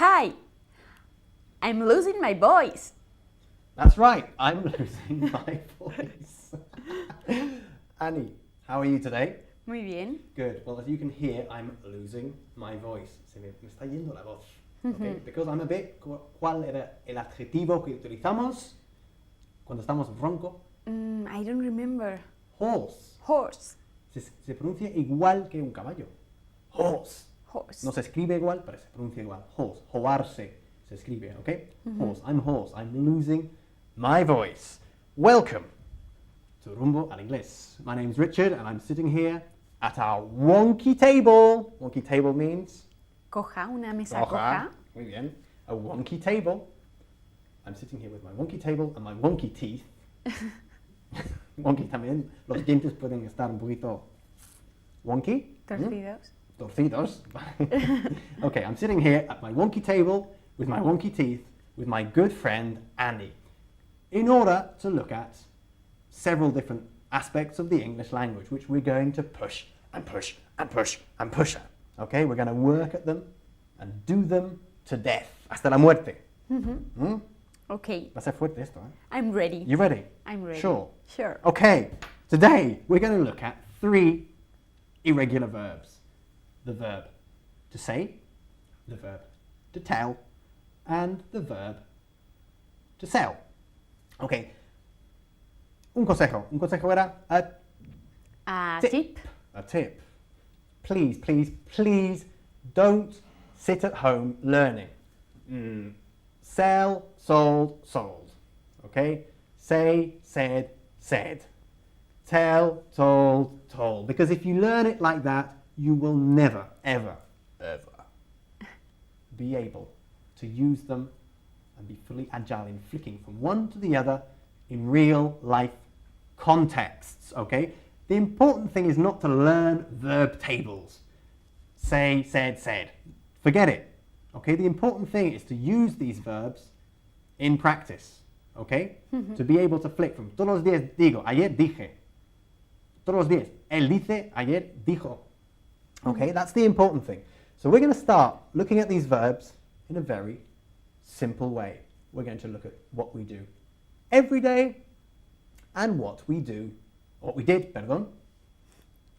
Hi, I'm losing my voice. That's right, I'm losing my voice. Annie, how are you today? Muy bien. Good. Well, as you can hear, I'm losing my voice. Me está yendo la voz. Okay? Because I'm a bit... ¿Cuál era el adjetivo que utilizamos cuando estamos ronco? I don't remember. Hoarse. Horse. Se pronuncia igual que un caballo. Horse. Horse. No se escribe igual, pero se pronuncia igual. Horse. Joarse se escribe, ¿ok? Horse. I'm hoarse. I'm losing my voice. Welcome to Rumbo al Inglés. My name's Richard, and I'm sitting here at our wonky table. Wonky table means? Coja, una mesa coja. Muy bien. A wonky table. I'm sitting here with my wonky table and my wonky teeth. Wonky también. Los dientes pueden estar un poquito wonky. Torcidos. Torcidos. Okay, I'm sitting here at my wonky table with my wonky teeth with my good friend Annie in order to look at several different aspects of the English language which we're going to push and push and push and push at. Okay, we're going to work at them and do them to death. Hasta la muerte. Okay. Va a ser fuerte esto, ¿eh? I'm ready. You ready? I'm ready. Sure. Sure. Okay, today we're going to look at 3 irregular verbs. The verb to say, the verb to tell, and the verb to sell. Okay. Un consejo era A tip. A tip. Please, please, please don't sit at home learning. Sell, sold, sold. Okay? Say, said, said. Tell, told, told. Because if you learn it like that, you will never, ever, ever be able to use them and be fully agile in flicking from one to the other in real life contexts, okay? The important thing is not to learn verb tables. Say, said, said. Forget it, okay? The important thing is to use these verbs in practice, okay? To be able to flick from todos los días digo, ayer dije. Todos los días. Él dice, ayer dijo. Okay, that's the important thing. So we're going to start looking at these verbs in a very simple way. We're going to look at what we do every day and what we did,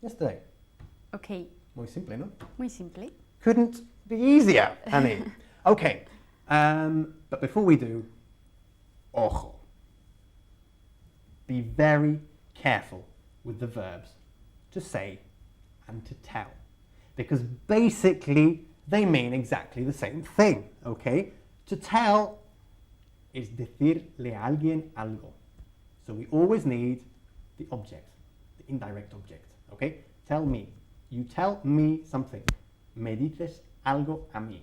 yesterday. Okay. Muy simple, ¿no? Muy simple. Couldn't be easier, Annie. Okay, but before we do, ojo. Be very careful with the verbs to say and to tell. Because basically, they mean exactly the same thing, okay? To tell is decirle a alguien algo. So we always need the object, the indirect object, okay? Tell me. You tell me something. Me dices algo a mí,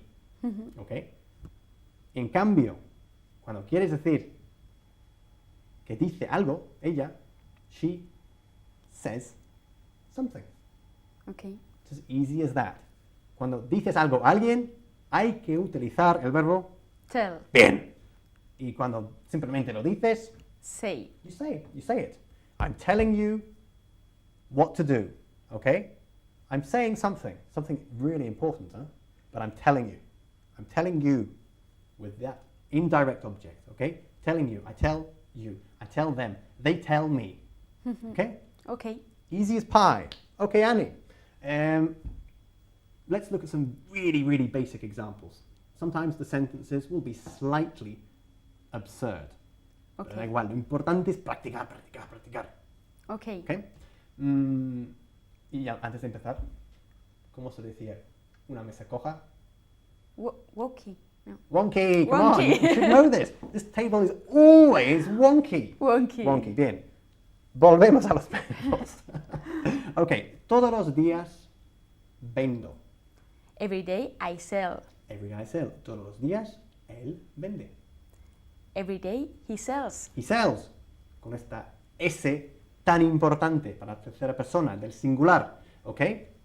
okay? En cambio, cuando quieres decir que dice algo, ella, she says something. Okay. It's as easy as that. Cuando dices algo a alguien, hay que utilizar el verbo Tell. bien. Y cuando simplemente lo dices, Say. you say it. I'm telling you what to do, okay? I'm saying something really important, huh? But I'm telling you with that indirect object, okay? Telling you, I tell them, they tell me, okay? Okay. Easy as pie. Okay, Annie. Let's look at some really, really basic examples. Sometimes the sentences will be slightly absurd. Okay. Pero da igual, lo importante es practicar, practicar, practicar. Okay. Okay? Y ya, antes de empezar, ¿cómo se decía una mesa coja? Wonky. No. Wonky, come Wonky. on, you should know this. This table is always wonky. Wonky. Wonky, bien. Volvemos a los verbos. Ok, todos los días vendo. Every day I sell. Every day I sell. Todos los días él vende. Every day he sells. He sells. Con esta S tan importante para la tercera persona del singular. Ok,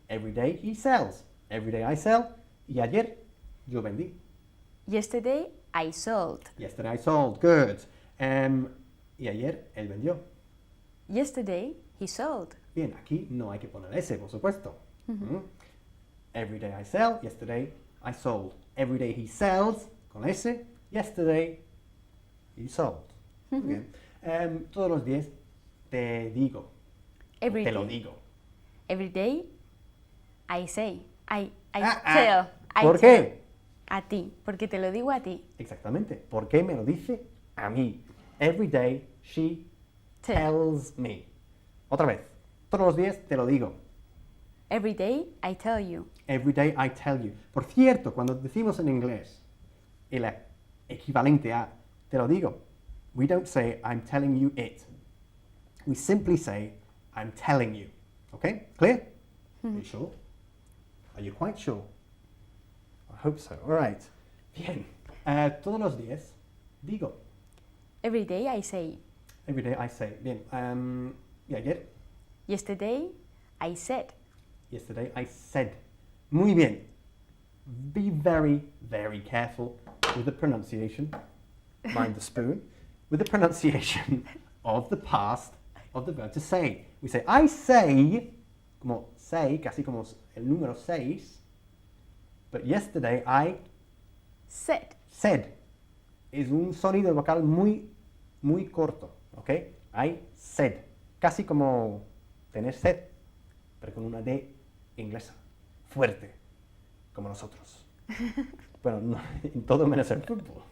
every day he sells. Every day I sell. Y ayer yo vendí. Yesterday I sold. Yesterday I sold. Good. Y ayer él vendió. Yesterday he sold. Bien, aquí no hay que poner S, por supuesto. Every day I sell, yesterday I sold. Every day he sells, con S. Yesterday he sold. Muy bien. Todos los días te digo. Every Te lo day. digo. Every day I say. I Ah, tell. I ¿Por tell. qué? A ti, porque te lo digo a ti. Exactamente. ¿Por qué me lo dice a mí? Every day she tells me. Otra vez. Todos los días te lo digo. Every day I tell you. Every day I tell you. Por cierto, cuando decimos en inglés el equivalente a te lo digo, we don't say I'm telling you it. We simply say I'm telling you. Okay? Clear? Are you sure? Are you quite sure? I hope so. All right. Bien. Todos los días digo. Every day I say. Every day I say. Bien. ¿Y ayer? Yesterday I said. Yesterday I said. Muy bien. Be very, very careful with the pronunciation. Mind the spoon. With the pronunciation of the past of the verb to say. We say, I say, como say, casi como el número 6. But yesterday I Said. said. Es un sonido vocal muy, muy corto. ¿Ok? I said. Casi como tener sed, pero con una D inglesa. Fuerte. Como nosotros. Bueno, no, en todo menos el fútbol.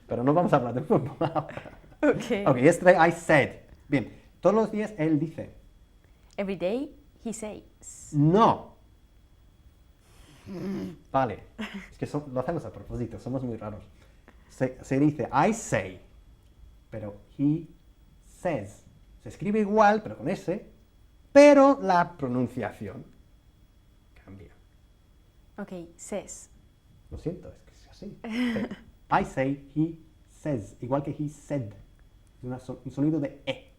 Pero no vamos a hablar de fútbol ahora. Okay. Ok, yesterday I said. Bien, todos los días él dice. Every day he says. No. Vale. Es que lo hacemos a propósito, somos muy raros. Se dice I say, pero he says. Se escribe igual, pero con S, pero la pronunciación cambia. Okay, says. Lo siento, es que es así. Ok. I say, he says. Igual que he said. Es un sonido de E.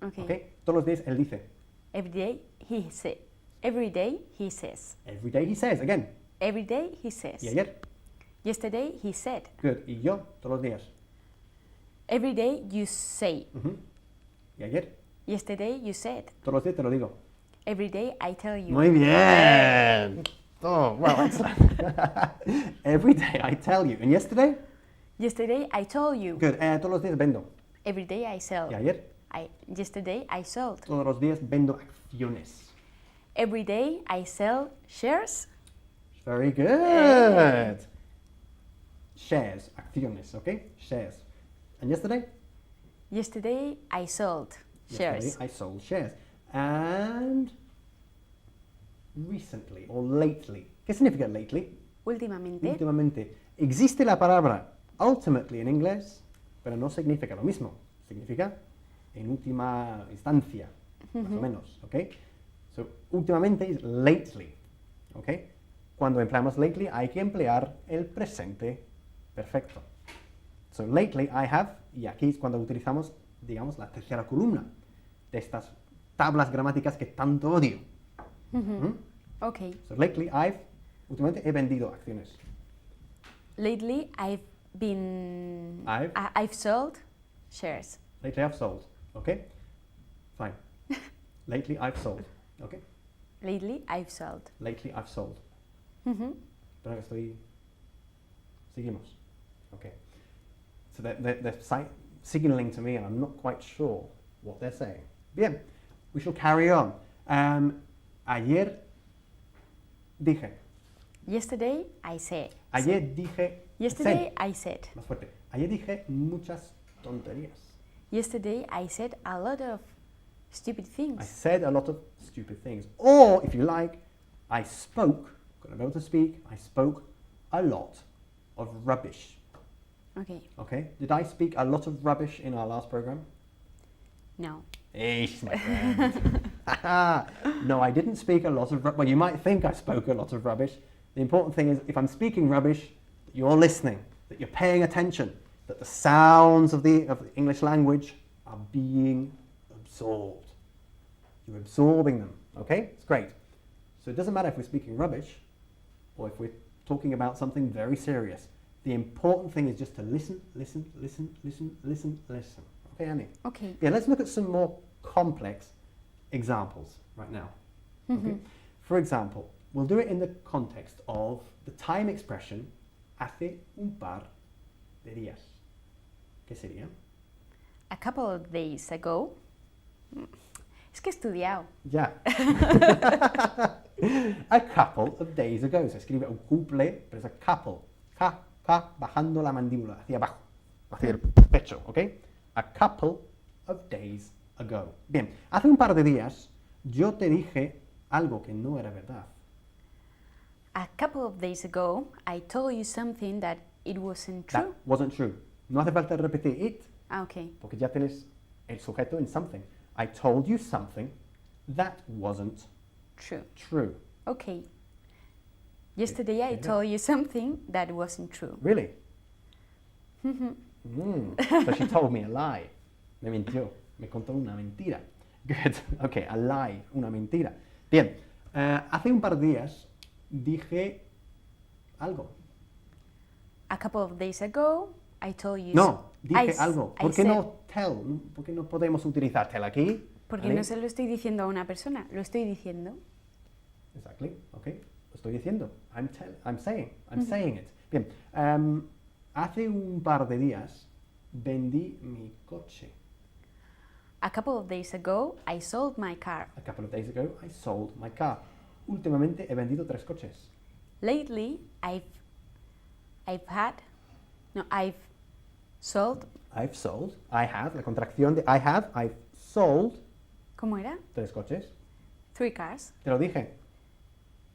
Okay. ¿Ok? Todos los días él dice. Every day he said. Every day he says. Every day he says. Again. Every day he says. ¿Y ayer? Yesterday he said. Good. ¿Y yo? Todos los días. Every day you say. Ujú. ¿Y ayer? Yesterday you said. Todos los días te lo digo. Every day I tell you. Muy bien. Oh, well, excellent. Every day I tell you. And yesterday? Yesterday I told you. Good. Todos los días vendo. Every day I sell. ¿Y ayer? Yesterday I sold. Todos los días vendo acciones. Every day I sell shares. Very good. Shares, acciones, okay? Shares. And yesterday? Yesterday I sold shares. Yesterday I sold shares. And recently or lately. ¿Qué significa lately? Últimamente. Últimamente. Existe la palabra ultimately en inglés, pero no significa lo mismo. Significa en última instancia, más o menos, ¿ok? So, últimamente es lately, ¿ok? Cuando empleamos lately hay que emplear el presente perfecto. So, lately I have, y aquí es cuando utilizamos, digamos, la tercera columna de estas tablas gramáticas que tanto odio. Okay. So, lately últimamente he vendido acciones. Lately I've been. I've? I've sold shares. Lately I've sold, ¿ok? Fine. Lately I've sold, ¿ok? Lately I've sold. Lately I've sold. Espera que seguimos. Okay. So they're signaling to me and I'm not quite sure what they're saying. Bien, we shall carry on. Ayer dije. Yesterday I said. Ayer dije. Yesterday I said. Más fuerte. Ayer dije muchas tonterías. Yesterday I said a lot of stupid I things. said a lot of stupid things. Or, if you like, I spoke, got to be able to speak, I spoke a lot of rubbish. Okay. Okay? Did I speak a lot of rubbish in our last program? No. Hey, she's my friend. No, I didn't speak a lot of rubbish. Well, you might think I spoke a lot of rubbish. The important thing is, if I'm speaking rubbish, that you're listening, that you're paying attention, that the sounds of the English language are being absorbed. You're absorbing them, okay? It's great. So it doesn't matter if we're speaking rubbish or if we're talking about something very serious. The important thing is just to listen, listen, listen, listen, listen, listen. Okay, Annie? Okay. Yeah, let's look at some more complex examples right now. Okay? For example, we'll do it in the context of the time expression hace un par de días. ¿Qué sería? A couple of days ago. Es que he estudiado. Ya. A couple of days ago. Se escribe un couple, pero es a couple. Bajando la mandíbula hacia abajo, hacia el pecho, ¿ok? A couple of days ago. Bien, hace un par de días yo te dije algo que no era verdad. A couple of days ago, I told you something that it wasn't That true. wasn't true. No hace falta repetir it, Ah, okay. porque ya tienes el sujeto en something. I told you something that wasn't True. true. Okay. Yesterday I told you something that wasn't true. Really? So she told me a lie. Me mintió. Me contó una mentira. Good. Okay, a lie. Una mentira. Bien. Hace un par de días dije algo. A couple of days ago, I told you. No, dije algo. I ¿Por qué said- no tell? ¿Por qué no podemos utilizar tell aquí? Porque ¿Vale? no se lo estoy diciendo a una persona, lo estoy diciendo. Exactly. Okay. Lo estoy diciendo. I'm saying it. Bien. Hace un par de días vendí mi coche. A couple of days ago, I sold my car. A couple of days ago, I sold my car. Últimamente he vendido 3 coches. Lately, I've sold. I have, la contracción de I've sold ¿Cómo era? 3 coches. 3 cars. Te lo dije.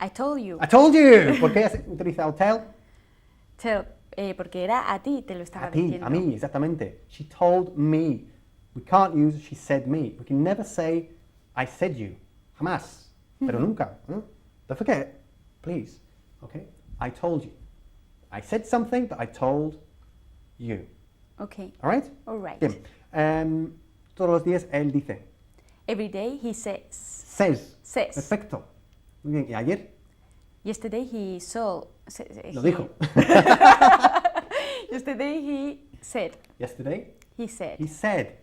I told you. I told you. ¿Por qué has utilizado tell? Porque era a ti, te lo estaba A ti, diciendo. a mí, exactamente. She told me. We can't use she said me. We can never say I said you. Jamás. Pero nunca. ¿No? Don't forget, please. Okay? I told you. I said something, but I told you. Okay, All right? all right. Bien. Todos los días él dice. Every day he says. Says. Says. Perfecto. Muy bien. ¿Y ayer? Yesterday he sold. Lo dijo. Yesterday he said. Yesterday He said. he said.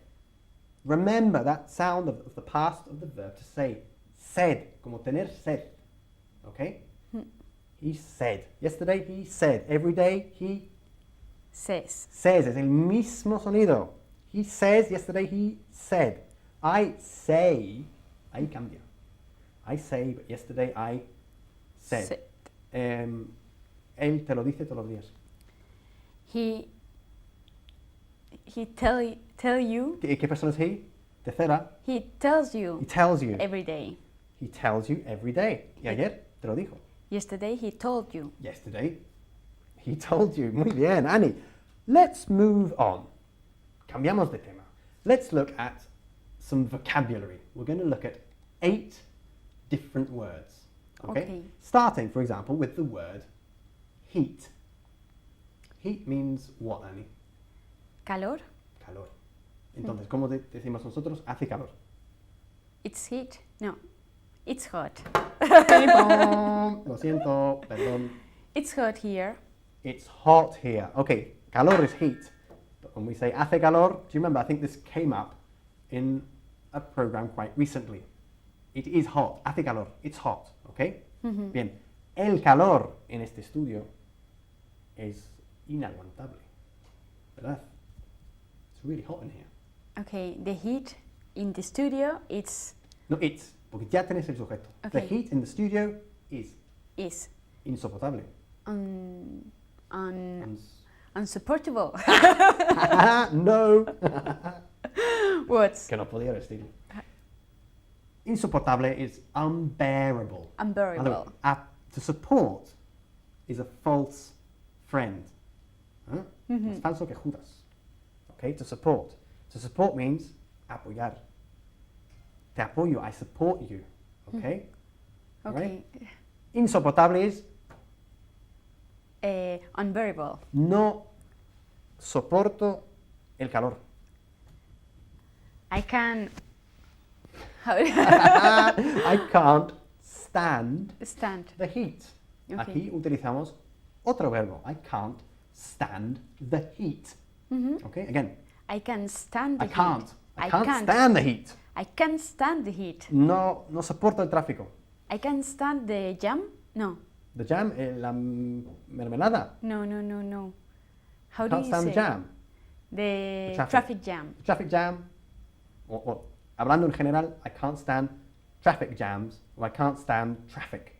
Remember that sound of the past of the verb to say. Said. Como tener sed. Okay? He said. Yesterday he said. Every day he Says. says. Es el mismo sonido. He says. Yesterday he said. I say. Ahí cambia. I say, but yesterday I said. Said. Él te lo dice todos los días. He tell you. ¿Qué persona es he? Tercera. He tells you He tells you. every day. He tells you every day. Y ayer te lo dijo. Yesterday he told you. Yesterday he told you. Muy bien, Annie. Let's move on. Cambiamos de tema. Let's look at some vocabulary. We're going to look at 8 different words. Okay. Starting, for example, with the word heat. Heat means what, Annie? Calor. Calor. Entonces, ¿cómo decimos nosotros? Hace calor. It's heat. No. It's hot. Lo siento, perdón. It's hot here. It's hot here. Okay, calor is heat. But when we say hace calor, do you remember? I think this came up in a program quite recently. It is hot. Hace calor. It's hot. Okay? Bien. El calor en este estudio es inaguantable. ¿Verdad? It's really hot in here. Okay, the heat in the studio No, it's. Porque ya tenés el sujeto. The Okay. heat in the studio is is insoportable. unsupportable. No. What? Que no podía decirlo. Insoportable is unbearable. Unbearable. To support is a false friend. ¿Eh? Es falso que Judas. Okay, to support. To support means apoyar. Te apoyo, I support you. Okay? Okay. Insoportable is Unbearable. no soporto el calor. I can I can't stand stand. the heat. Okay. Aquí utilizamos otro verbo. I can't stand the heat. Okay, again. I can stand the I can't. heat. I can't stand the heat. I can't stand the heat. No soporto el tráfico. I can stand the jam. No. The jam, la mermelada. No. How do Can't you stand say? the jam. The traffic. traffic jam. The traffic jam. Or hablando en general, I can't stand traffic jams, or I can't stand traffic.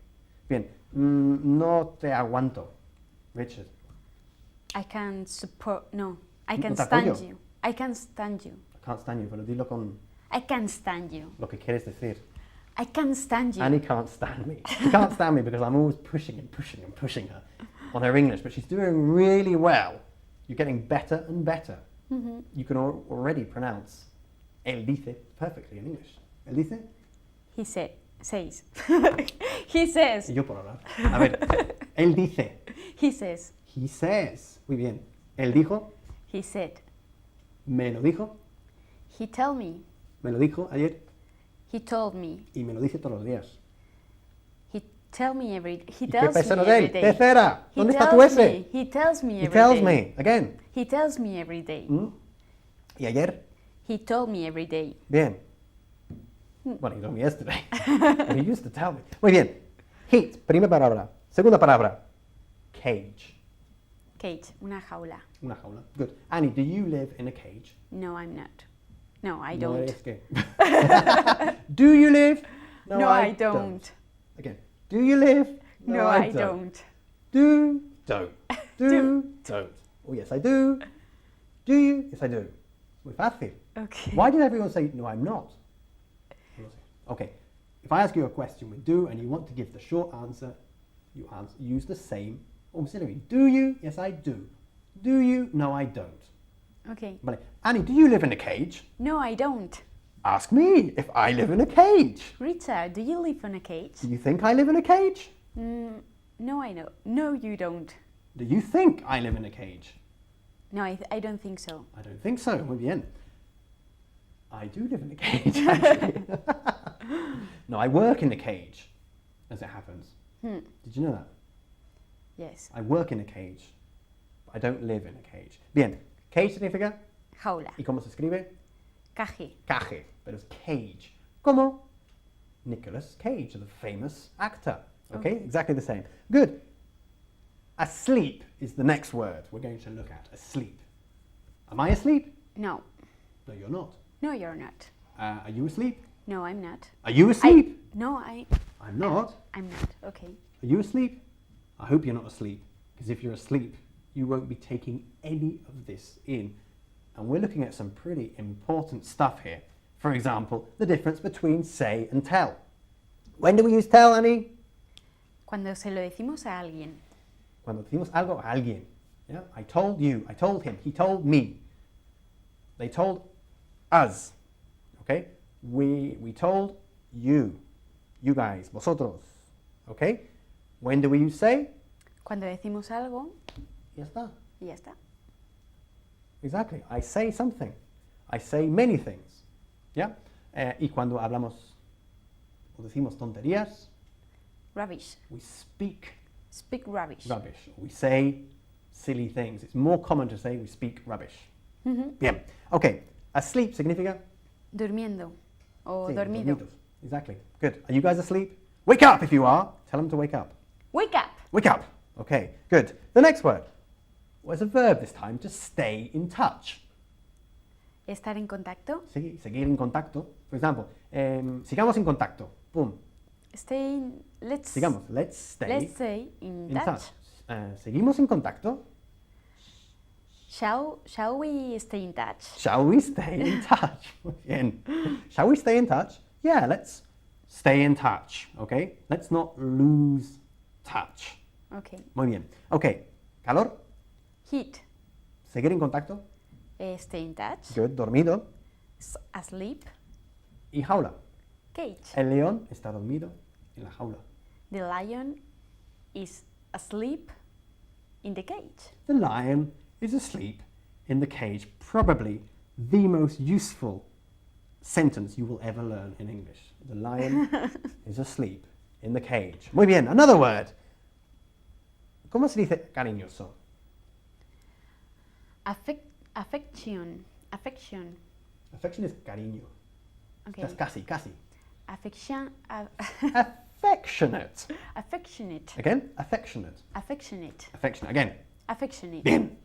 Bien, no te aguanto, Richard. I can support. No, I No can te stand apoyo. you. I can stand you. I can't stand you, pero dilo con I can stand you. lo que quieres decir. I can stand you. Annie can't stand me. She can't stand me because I'm always pushing her on her English, but she's doing really well. You're getting better and better. Mm-hmm. You can already pronounce él dice perfectly in English. Él dice. He says. He says. Y yo por hablar. A ver, él dice. He says. He says. Muy bien. Él dijo. He said. Me lo dijo. He told me. Me lo dijo ayer. He told me. Y me lo dice todos los días. He tells me every. He ¿Y qué tells pesa me de every él? day. Tercera. He ¿Dónde está tells tu S? me. He tells me He every tells day. me. Again. He tells me every day. ¿Y ayer? He told me every day. Bien. Well, he told me yesterday. But he used to tell me. Muy bien. Heat, primera palabra. Segunda palabra. Cage. Cage, una jaula. Una jaula. Good. Annie, do you live in a cage? No, I'm not. No, I No don't. eres que. Do you live? No, I don't. Again. Do you live? No, I don't. Do, don't. Do, don't. Oh, yes, I do. Do you? Yes, I do. Muy fácil. Okay. Why did everyone say, no, I'm not? Okay, if I ask you a question with do and you want to give the short answer, you use the same auxiliary. Do you? Yes, I do. Do you? No, I don't. Okay. Vale. Annie, do you live in a cage? No, I don't. Ask me if I live in a cage. Richard, do you live in a cage? Do you think I live in a cage? No, I know. No, you don't. Do you think I live in a cage? No, I don't think so. I don't think so. Muy bien. I do live in a cage, actually. No, I work in a cage, as it happens. Did you know that? Yes. I work in a cage. I don't live in a cage. Bien. Cage significa, Jaula. ¿y cómo se escribe? Caje. Caje, pero es cage. Como Nicolas Cage, the famous actor. Okay, exactly the same. Good. Asleep is the next word we're going to look at. Asleep. Am I asleep? No. No, you're not. No, you're not. Are you asleep? No, I'm not. Are you asleep? I'm not. Okay. Are you asleep? I hope you're not asleep, because if you're asleep, you won't be taking any of this in. And we're looking at some pretty important stuff here. For example, the difference between say and tell. When do we use tell, Annie? Cuando se lo decimos a alguien. Cuando decimos algo a alguien. Yeah? I told you, I told him, he told me. They told us. Okay? We told you. You guys, vosotros. Okay? When do we use say? Cuando decimos algo, Ya está. y ya está. Exactly. I say something. I say many things. ¿Ya? Y cuando hablamos o decimos tonterías, Rubbish. we speak Speak rubbish. rubbish. We say silly things. It's more common to say we speak rubbish. Bien. Okay. Asleep significa Durmiendo. O sí, dormido. dormidos. Exactly. Good. Are you guys asleep? Wake up if you are. Tell them to wake up. Wake up. Wake up. Okay. Good. The next word. Well, it's a verb this time, to stay in touch. Estar en contacto. Seguir en contacto. For example, sigamos en contacto. Boom. Sigamos. Let's stay in in touch. Seguimos en contacto. Shall we stay in touch? Shall we stay in touch? Muy bien. Shall we stay in touch? Yeah, let's stay in touch. Okay? Let's not lose touch. Okay. Muy bien. Okay. Calor. Heat. Seguir en contacto. Stay in touch. Good. Dormido. Asleep. Y jaula. Cage. El león está dormido en la jaula. The lion is asleep in the cage. The lion is asleep in the cage. Probably the most useful sentence you will ever learn in English. The lion is asleep in the cage. Muy bien. Another word. ¿Cómo se dice cariñoso? Affection. Affection is cariño. Okay. That's casi. Affection. affectionate. Affectionate. Again, affectionate. Affectionate. Affectionate. Again. Affectionate. Bien.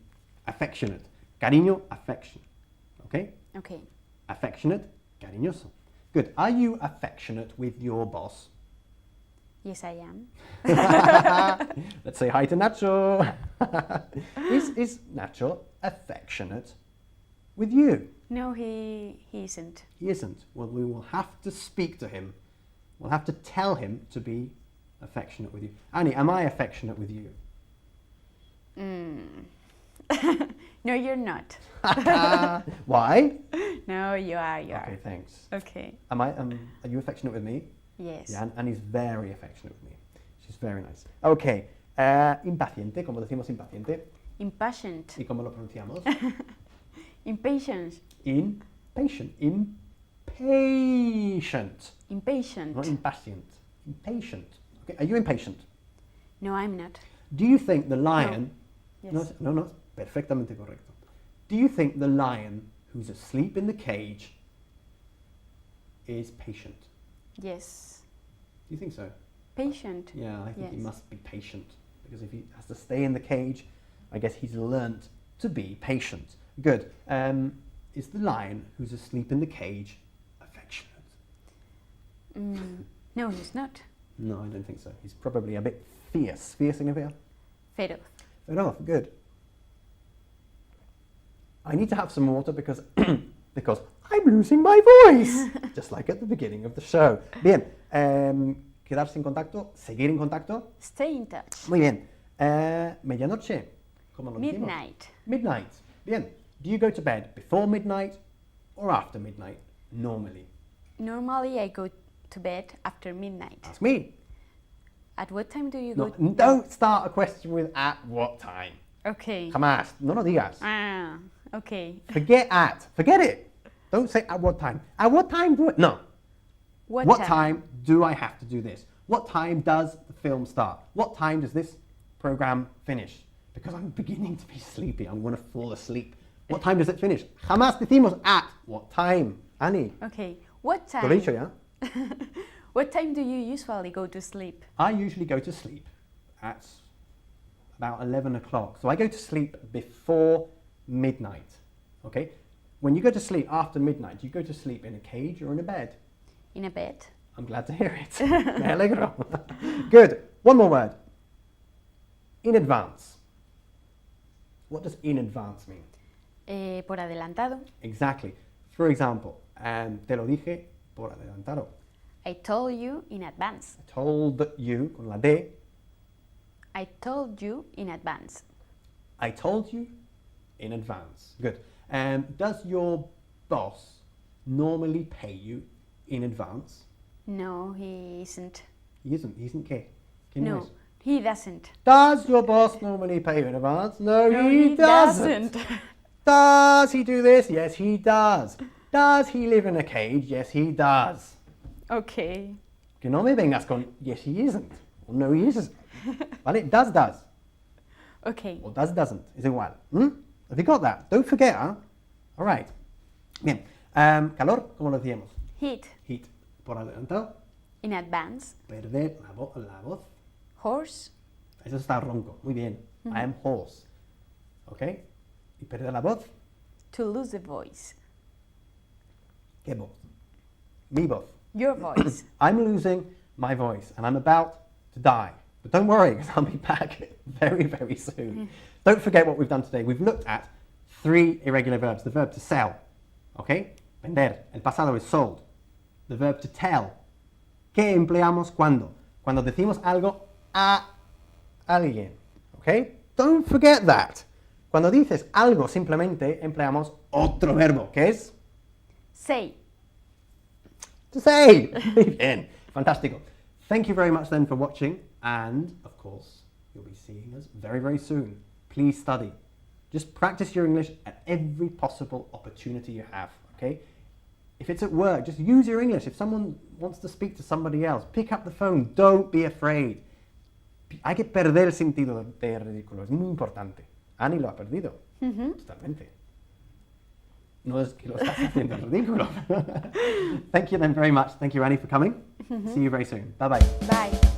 Affectionate. Cariño, affection. Okay? Okay. Affectionate, cariñoso. Good. Are you affectionate with your boss? Yes, I am. Let's say hi to Nacho. Is Nacho affectionate with you? No, he isn't. He isn't. Well, we will have to speak to him. We'll have to tell him to be affectionate with you. Annie, am I affectionate with you? No, you're not. Why? No, you are. You Okay, are. thanks. Okay. Are you affectionate with me? Yes. Yeah, Annie's very affectionate with me. She's very nice. Okay. Impaciente, ¿cómo decimos impaciente? Impatient. ¿Y cómo lo pronunciamos? Impatient. Impatient. Impatient. Impatient. Not impatient. Impatient. Okay. Are you impatient? No, I'm not. Do you think the lion... Yes. No, perfectamente correcto. Do you think the lion who's asleep in the cage is patient? Yes. Do you think so? Patient. Yeah, I think he Yes. must be patient. Because if he has to stay in the cage, I guess he's learnt to be patient. Good. Is the lion who's asleep in the cage affectionate? No, he's not. No, I don't think so. He's probably a bit fierce. Fierce significa? Feroz. Enough. Good. I need to have some water because because I'm losing my voice, just like at the beginning of the show. Bien. Quedarse en contacto, seguir en contacto. Stay in touch. Muy bien. Medianoche. ¿Cómo lo decimos? Midnight. Midnight. Bien. Do you go to bed before midnight or after midnight? Normally. Normally, I go to bed after midnight. Ask me. At what time do you No, go? don't start a question with at what time. Okay. Jamás. No lo digas. Ah, okay. Forget at. Forget it. Don't say at what time. At what time do it? No. What time do I have to do this? What time does the film start? What time does this program finish? Because I'm beginning to be sleepy. I'm going to fall asleep. What time does it finish? Jamás decimos at what time. Annie. Okay. What Lo he time? dicho ya. What time do you usually go to sleep? I usually go to sleep at about 11 o'clock. So I go to sleep before midnight. Okay? When you go to sleep after midnight, do you go to sleep in a cage or in a bed? In a bed. I'm glad to hear it. Me alegro. Good. One more word. In advance. What does in advance mean? Por adelantado. Exactly. For example, te lo dije por adelantado. I told you in advance. I told you, con la D. I told you in advance. I told you in advance. Good. Does your boss normally pay you in advance? No, he isn't. He isn't. He isn't qué? ¿Qué no No, es? he doesn't. Does your boss normally pay you in advance? No, No, he doesn't. Does he do this? Yes, he does. Does he live in a cage? Yes, he does. Okay. Que no me vengas con yes, he isn't. Or no, he isn't. ¿Vale? Does. Okay. Or doesn't. Es igual. Have you got that? Don't forget, huh? All right. Bien. Calor, ¿cómo lo decíamos? Heat. Heat. Por adelantado. In advance. Perder la voz. Horse. Eso está ronco. Muy bien. I am hoarse. ¿Ok? Y perder la voz. To lose the voice. ¿Qué voz? Mi voz. Your voice. I'm losing my voice and I'm about to die. But don't worry, because I'll be back very, very soon. Don't forget what we've done today. We've looked at 3 irregular verbs. The verb to sell, okay? Vender. El pasado is sold. The verb to tell. ¿Qué empleamos cuando? Cuando decimos algo a alguien, okay? Don't forget that. Cuando dices algo, simplemente empleamos otro verbo, que es Say. to say. Muy bien. Fantástico. Thank you very much then for watching. And, of course, you'll be seeing us very, very soon. Please study. Just practice your English at every possible opportunity you have, okay? If it's at work, just use your English. If someone wants to speak to somebody else, pick up the phone. Don't be afraid. Hay que perder el sentido de ridículo. Es muy importante. Annie lo ha perdido. Totalmente. No es que lo estás haciendo ridículo. Thank you then very much. Thank you, Annie, for coming. See you very soon. Bye-bye. Bye.